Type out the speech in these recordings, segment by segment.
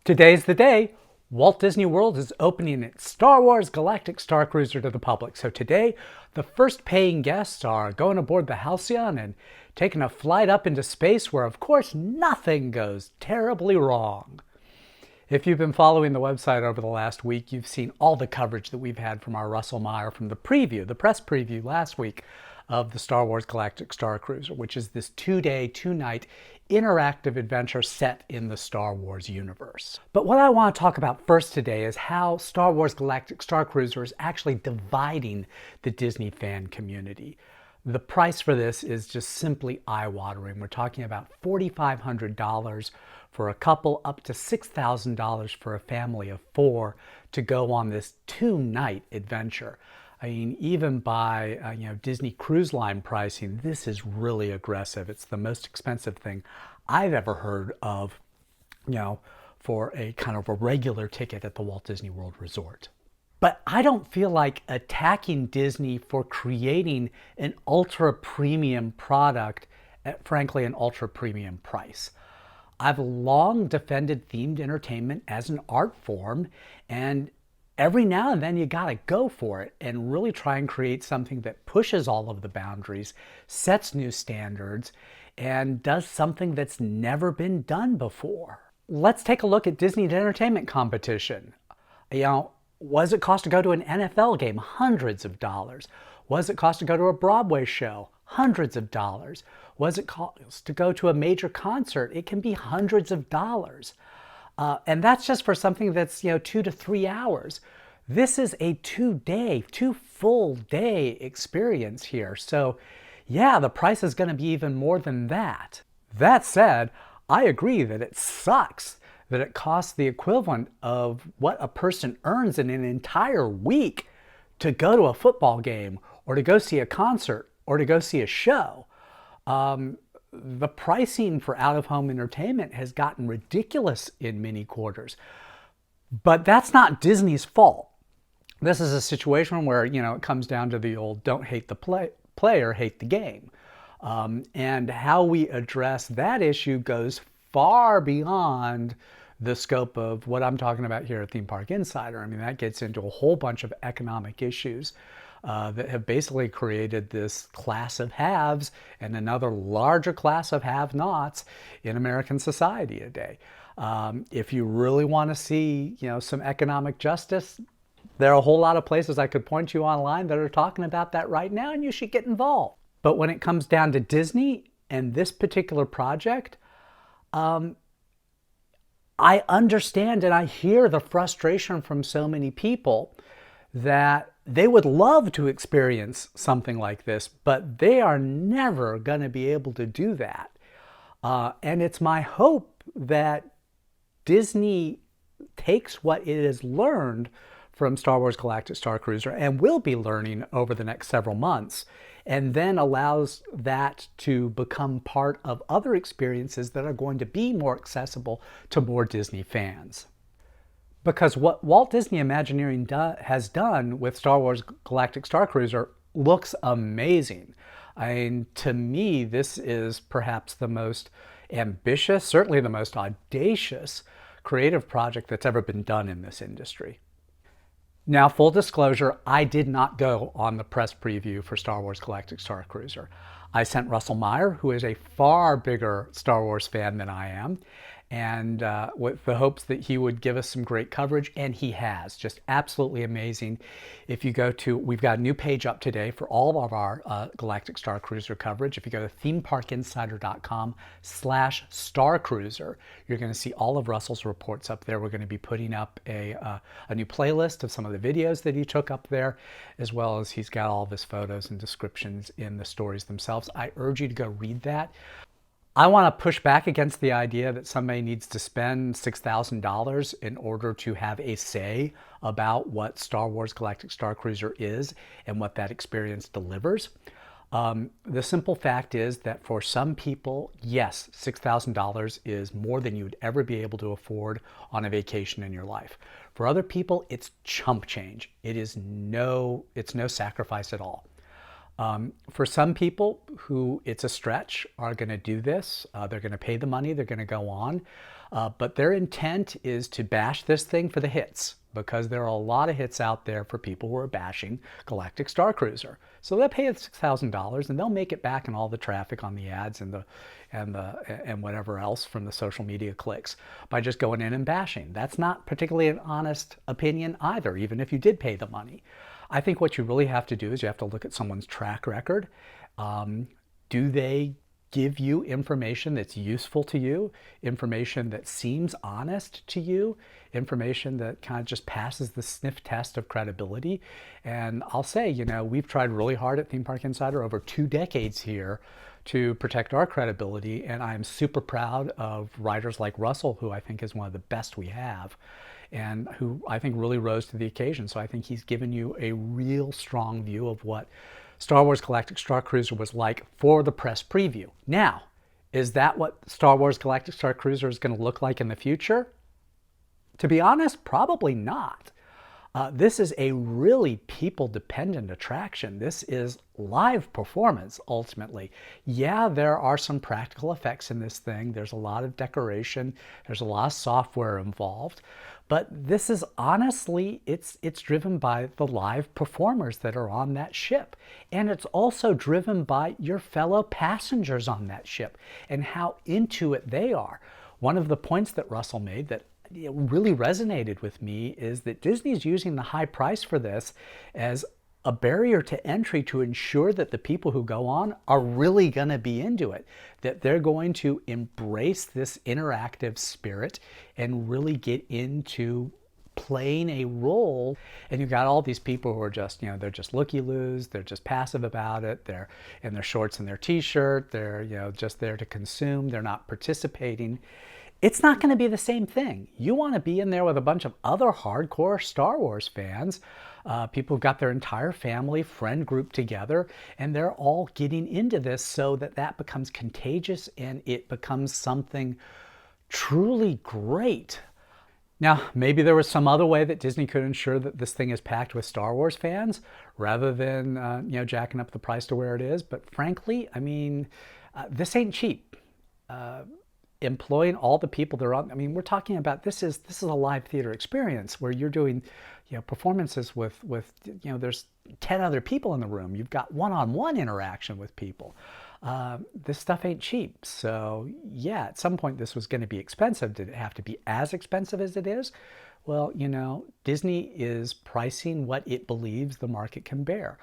Today's the day. Walt Disney World is opening its Star Wars Galactic Starcruiser to the public. So today, the first paying guests are going aboard the Halcyon and taking a flight up into space where, of course, nothing goes terribly wrong. If you've been following the website over the last week, you've seen all the coverage that we've had from our Russell Meyer from the preview, the press preview last week of the Star Wars Galactic Starcruiser, which is this 2-day, 2-night interactive adventure set in the Star Wars universe. But what I want to talk about first today is how Star Wars Galactic Starcruiser is actually dividing the Disney fan community. The price for this is just simply eye-watering. We're talking about $4,500 for a couple, up to $6,000 for a family of 4 to go on this 2-night adventure. I mean, even by Disney Cruise Line pricing, this is really aggressive. It's the most expensive thing I've ever heard of, for a kind of a regular ticket at the Walt Disney World Resort. But I don't feel like attacking Disney for creating an ultra premium product at, frankly, an ultra premium price. I've long defended themed entertainment as an art form, and every now and then you gotta go for it and really try and create something that pushes all of the boundaries, sets new standards, and does something that's never been done before. Let's take a look at Disney's entertainment competition. What does it cost to go to an NFL game? Hundreds of dollars. What does it cost to go to a Broadway show? Hundreds of dollars. What does it cost to go to a major concert? It can be hundreds of dollars. And that's just for something that's 2 to 3 hours. This is a 2 full day experience here. So yeah, the price is going to be even more than that. That said, I agree that it sucks that it costs the equivalent of what a person earns in an entire week to go to a football game or to go see a concert or to go see a show. The pricing for out-of-home entertainment has gotten ridiculous in many quarters. But that's not Disney's fault. This is a situation where, it comes down to the old don't hate the player, hate the game. And how we address that issue goes far beyond the scope of what I'm talking about here at Theme Park Insider. I mean, that gets into a whole bunch of economic issues that have basically created this class of haves and another larger class of have-nots in American society today. If you really want to see, some economic justice, there are a whole lot of places I could point you online that are talking about that right now, and you should get involved. But when it comes down to Disney and this particular project, I understand and I hear the frustration from so many people that they would love to experience something like this, but they are never going to be able to do that. And it's my hope that Disney takes what it has learned from Star Wars Galactic Starcruiser and will be learning over the next several months, and then allows that to become part of other experiences that are going to be more accessible to more Disney fans. Because what Walt Disney Imagineering has done with Star Wars Galactic Starcruiser looks amazing. I mean, to me, this is perhaps the most ambitious, certainly the most audacious creative project that's ever been done in this industry. Now, full disclosure, I did not go on the press preview for Star Wars Galactic Starcruiser. I sent Russell Meyer, who is a far bigger Star Wars fan than I am, and with the hopes that he would give us some great coverage, and he has. Just absolutely amazing. If you go to, we've got a new page up today for all of our Galactic Starcruiser coverage. If you go to themeparkinsider.com/Starcruiser, you're going to see all of Russell's reports up there. We're going to be putting up a new playlist of some of the videos that he took up there, as well as he's got all of his photos and descriptions in the stories themselves. I urge you to go read that. I want to push back against the idea that somebody needs to spend $6,000 in order to have a say about what Star Wars Galactic Starcruiser is and what that experience delivers. The simple fact is that for some people, yes, $6,000 is more than you'd ever be able to afford on a vacation in your life. For other people, it's chump change. It's no sacrifice at all. For some people who it's a stretch are going to do this. They're going to pay the money. They're going to go on. But their intent is to bash this thing for the hits, because there are a lot of hits out there for people who are bashing Galactic Starcruiser. So they'll pay $6,000 and they'll make it back in all the traffic on the ads and whatever else from the social media clicks by just going in and bashing. That's not particularly an honest opinion either, even if you did pay the money. I think what you really have to do is you have to look at someone's track record. Do they give you information that's useful to you, information that seems honest to you, information that kind of just passes the sniff test of credibility? And I'll say, we've tried really hard at Theme Park Insider over 2 decades here to protect our credibility, and I'm super proud of writers like Russell, who I think is one of the best we have, and who I think really rose to the occasion. So I think he's given you a real strong view of what Star Wars Galactic Starcruiser was like for the press preview. Now, is that what Star Wars Galactic Starcruiser is going to look like in the future? To be honest, probably not. This is a really people-dependent attraction. This is live performance, ultimately. Yeah, there are some practical effects in this thing. There's a lot of decoration. There's a lot of software involved. But this is honestly, it's driven by the live performers that are on that ship. And it's also driven by your fellow passengers on that ship and how into it they are. One of the points that Russell made that really resonated with me is that Disney's using the high price for this as a barrier to entry to ensure that the people who go on are really going to be into it, that they're going to embrace this interactive spirit and really get into playing a role. And you've got all these people who are just, they're just looky-loos, they're just passive about it, they're in their shorts and their t-shirt, they're, just there to consume, they're not participating. It's not going to be the same thing. You want to be in there with a bunch of other hardcore Star Wars fans, people who've got their entire family, friend group together, and they're all getting into this so that that becomes contagious and it becomes something truly great. Now, maybe there was some other way that Disney could ensure that this thing is packed with Star Wars fans rather than, jacking up the price to where it is. But frankly, this ain't cheap. Employing all the people that are on, we're talking about this is a live theater experience where you're doing, performances with there's 10 other people in the room. You've got one-on-one interaction with people. This stuff ain't cheap. So yeah, at some point this was going to be expensive. Did it have to be as expensive as it is? Well, Disney is pricing what it believes the market can bear.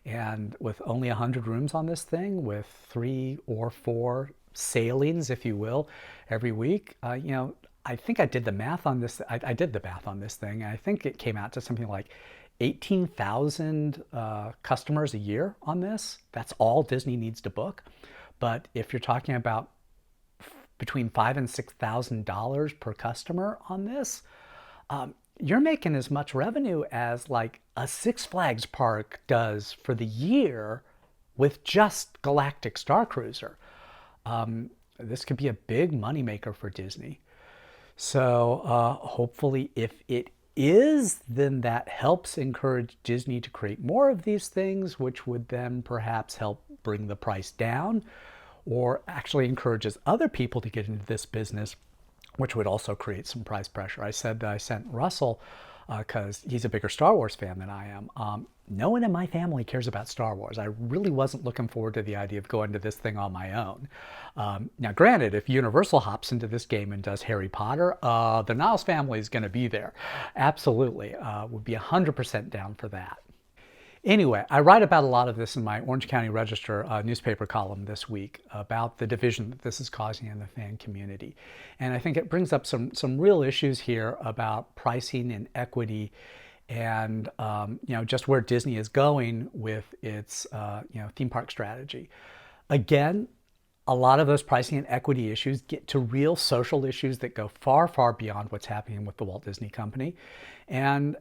And with only 100 rooms on this thing, with 3 or 4 sailings, if you will, every week, I think I did the math on this. I did the math on this thing. I think it came out to something like 18,000 customers a year on this. That's all Disney needs to book. But if you're talking about between $5,000 and $6,000 per customer on this, you're making as much revenue as like a Six Flags park does for the year with just Galactic Starcruiser. This could be a big moneymaker for Disney. So hopefully if it is, then that helps encourage Disney to create more of these things, which would then perhaps help bring the price down, or actually encourages other people to get into this business, which would also create some price pressure. I said that I sent Russell, because he's a bigger Star Wars fan than I am. No one in my family cares about Star Wars. I really wasn't looking forward to the idea of going to this thing on my own. Now, granted, if Universal hops into this game and does Harry Potter, the Niles family is going to be there. Absolutely. Would be 100% down for that. Anyway, I write about a lot of this in my Orange County Register newspaper column this week about the division that this is causing in the fan community. And I think it brings up some real issues here about pricing and equity and just where Disney is going with its theme park strategy. Again, a lot of those pricing and equity issues get to real social issues that go far, far beyond what's happening with the Walt Disney Company. And,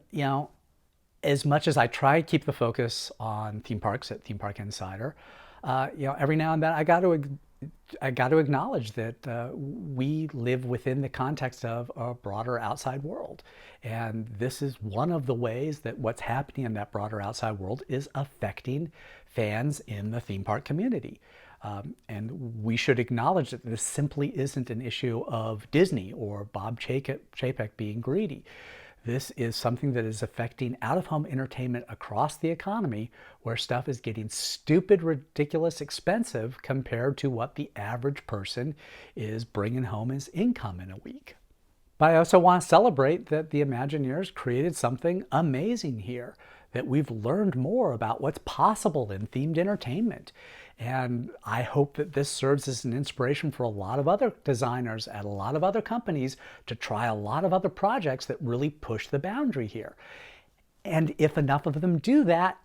as much as I try to keep the focus on theme parks at Theme Park Insider, every now and then I got to acknowledge that we live within the context of a broader outside world. And this is one of the ways that what's happening in that broader outside world is affecting fans in the theme park community. And we should acknowledge that this simply isn't an issue of Disney or Bob Chapek being greedy. This is something that is affecting out-of-home entertainment across the economy, where stuff is getting stupid, ridiculous expensive compared to what the average person is bringing home as income in a week. But I also want to celebrate that the Imagineers created something amazing here, that we've learned more about what's possible in themed entertainment. And I hope that this serves as an inspiration for a lot of other designers at a lot of other companies to try a lot of other projects that really push the boundary here. And if enough of them do that,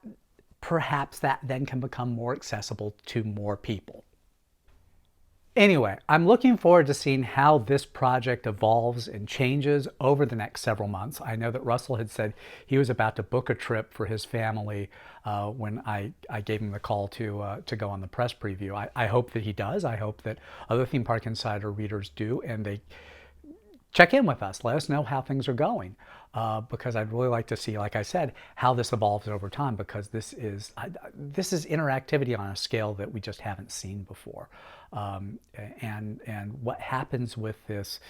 perhaps that then can become more accessible to more people. Anyway, I'm looking forward to seeing how this project evolves and changes over the next several months. I know that Russell had said he was about to book a trip for his family when I gave him the call to go on the press preview. I hope that he does. I hope that other Theme Park Insider readers do, and they check in with us. Let us know how things are going, because I'd really like to see, like I said, how this evolves over time, because this is interactivity on a scale that we just haven't seen before. And what happens with this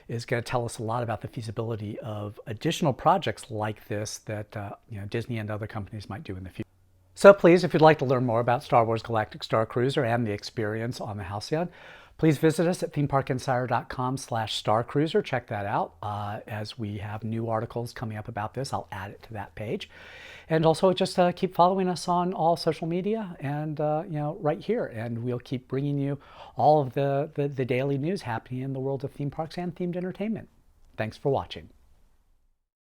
is going to tell us a lot about the feasibility of additional projects like this that Disney and other companies might do in the future. So please, if you'd like to learn more about Star Wars Galactic Starcruiser and the experience on the Halcyon, please visit us at themeparkinsider.com/starcruiser. Check that out. As we have new articles coming up about this, I'll add it to that page. And also just keep following us on all social media and right here. And we'll keep bringing you all of the daily news happening in the world of theme parks and themed entertainment. Thanks for watching.